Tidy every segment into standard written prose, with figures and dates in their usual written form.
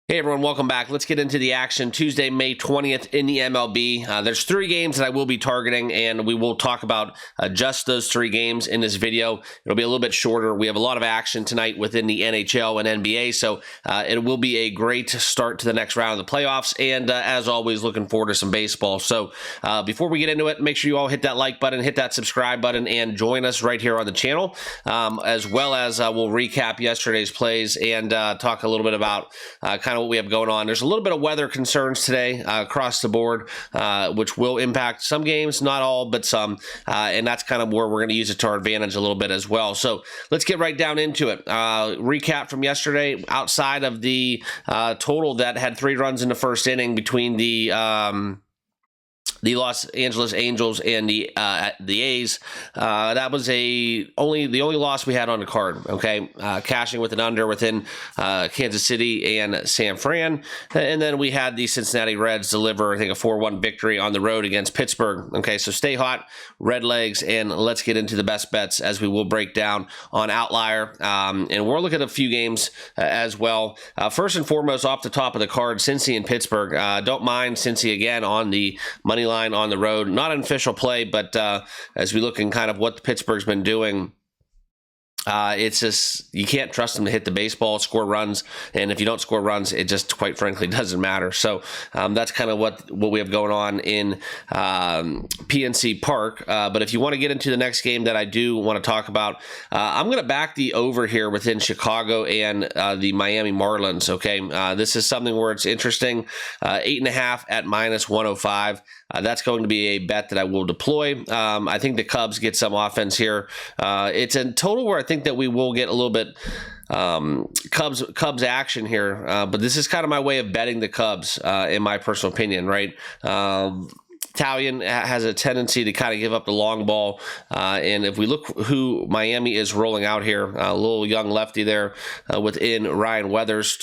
Hey everyone, welcome back. Let's get into the action. Tuesday, May 20th in the MLB. There's 3 games that I will be targeting, and we will talk about just those 3 games in this video. It'll be a little bit shorter. We have a lot of action tonight within the NHL and NBA, so it will be a great start to the next round of the playoffs, and as always, looking forward to some baseball. So before we get into it, make sure you all hit that like button, hit that subscribe button, and join us right here on the channel, as well as we'll recap yesterday's plays and talk a little bit about kind of what we have going on. There's a little bit of weather concerns today across the board, which will impact some games, not all, but some, and that's kind of where we're going to use it to our advantage a little bit as well. So let's get right down into it. Recap from yesterday, outside of the total that had 3 runs in the first inning between the Los Angeles Angels and the A's. That was the only loss we had on the card. Okay, cashing with an under within Kansas City and San Fran, and then we had the Cincinnati Reds deliver, I think, a 4-1 victory on the road against Pittsburgh. Okay, so stay hot, red legs, and let's get into the best bets as we will break down on Outlier, and we'll look at a few games as well. First and foremost, off the top of the card, Cincy and Pittsburgh. Don't mind Cincy again on the money line on the road. Not an official play, but as we look in kind of what Pittsburgh's been doing, it's just, you can't trust them to hit the baseball, score runs, and if you don't score runs, it just quite frankly doesn't matter. So that's kind of what we have going on in PNC Park. But if you want to get into the next game that I do want to talk about, I'm going to back the over here within Chicago and the Miami Marlins. Okay, this is something where it's interesting. 8.5 at -105. That's going to be a bet that I will deploy. I think the Cubs get some offense here. It's a total where I think that we will get a little bit Cubs action here, but this is kind of my way of betting the Cubs, in my personal opinion, right? Italian has a tendency to kind of give up the long ball, and if we look who Miami is rolling out here, a little young lefty there within Ryan Weathers.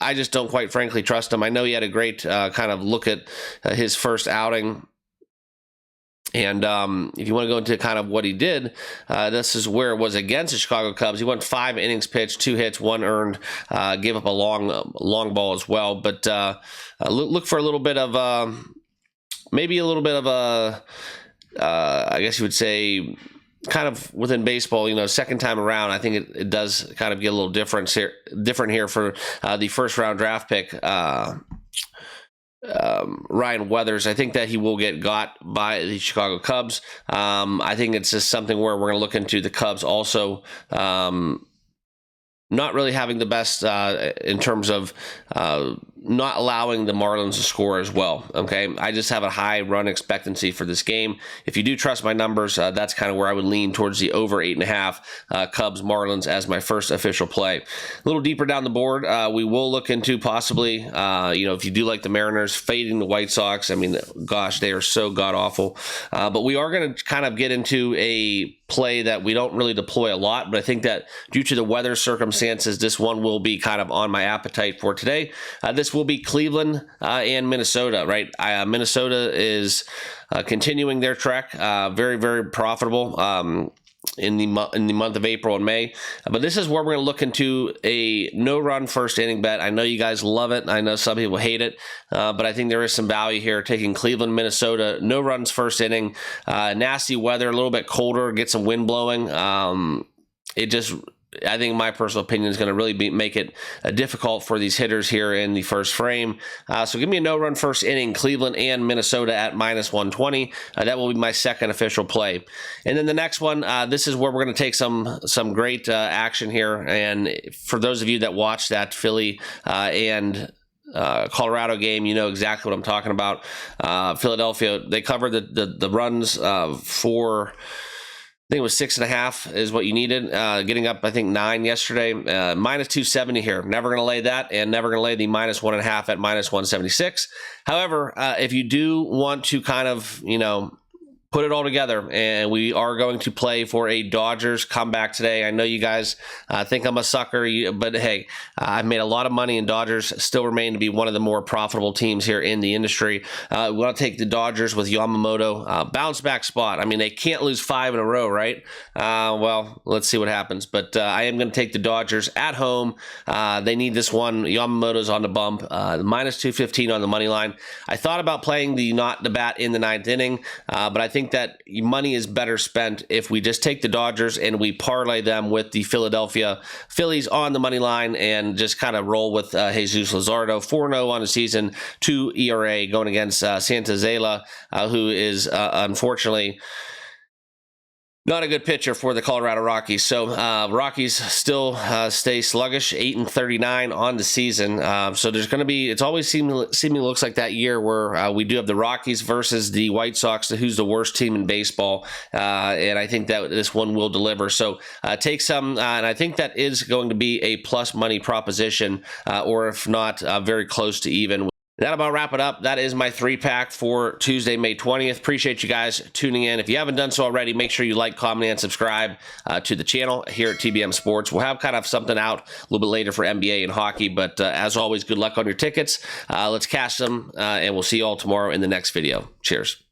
I just don't quite frankly trust him. I know he had a great kind of look at his first outing. And if you want to go into kind of what he did, this is where it was against the Chicago Cubs. He went 5 innings pitched, 2 hits, 1 earned, gave up a long ball as well. But look for a little bit of maybe a little bit of a I guess you would say, kind of within baseball, second time around, I think it does kind of get a little different here for the first round draft pick, Ryan Weathers. I think that he will get got by the Chicago Cubs. I think it's just something where we're going to look into the Cubs also not really having the best in terms of not allowing the Marlins to score as well. Okay, I just have a high run expectancy for this game. If you do trust my numbers, that's kind of where I would lean towards the over 8.5 Cubs Marlins as my first official play. A little deeper down the board, we will look into possibly, if you do like the Mariners, fading the White Sox. I mean, gosh, they are so god awful. But we are going to kind of get into a play that we don't really deploy a lot, but I think that due to the weather circumstances, this one will be kind of on my appetite for today. This will be Cleveland and Minnesota, right? Minnesota is continuing their trek, very, very profitable in the month of April and May. But this is where we're going to look into a no-run first inning bet. I know you guys love it. I know some people hate it, but I think there is some value here taking Cleveland, Minnesota, no runs first inning, nasty weather, a little bit colder, get some wind blowing. I think my personal opinion is going to really make it difficult for these hitters here in the first frame. So give me a no-run first inning, Cleveland and Minnesota at -120. That will be my second official play. And then the next one, this is where we're going to take some great action here. And for those of you that watched that Philly and Colorado game, you know exactly what I'm talking about. Philadelphia, they covered the runs for, I think it was 6.5 is what you needed. Getting up, I think, 9 yesterday. -270 here. Never going to lay that, and never going to lay the -1.5 at -176. However, if you do want to kind of, put it all together, and we are going to play for a Dodgers comeback today. I know you guys think I'm a sucker, but hey, I've made a lot of money, and Dodgers still remain to be one of the more profitable teams here in the industry. We want to take the Dodgers with Yamamoto. Bounce back spot. I mean, they can't lose 5 in a row, right? Well, let's see what happens. But I am going to take the Dodgers at home. They need this one. Yamamoto's on the bump. Minus 215 on the money line. I thought about playing the not the bat in the 9th inning, but I think that money is better spent if we just take the Dodgers and we parlay them with the Philadelphia Phillies on the money line and just kind of roll with Jesus Luzardo. 4-0 on the season, 2 ERA going against Santazela, who is unfortunately not a good pitcher for the Colorado Rockies. So Rockies still stay sluggish, 8-39 on the season. So there's going to be, it's always seemingly looks like that year where we do have the Rockies versus the White Sox, who's the worst team in baseball. And I think that this one will deliver. So take some, and I think that is going to be a plus money proposition, or if not, very close to even. That'll about wrap it up. That is my 3-pack for Tuesday, May 20th. Appreciate you guys tuning in. If you haven't done so already, make sure you like, comment, and subscribe to the channel here at TBM Sports. We'll have kind of something out a little bit later for NBA and hockey, but as always, good luck on your tickets. Let's cash them, and we'll see you all tomorrow in the next video. Cheers.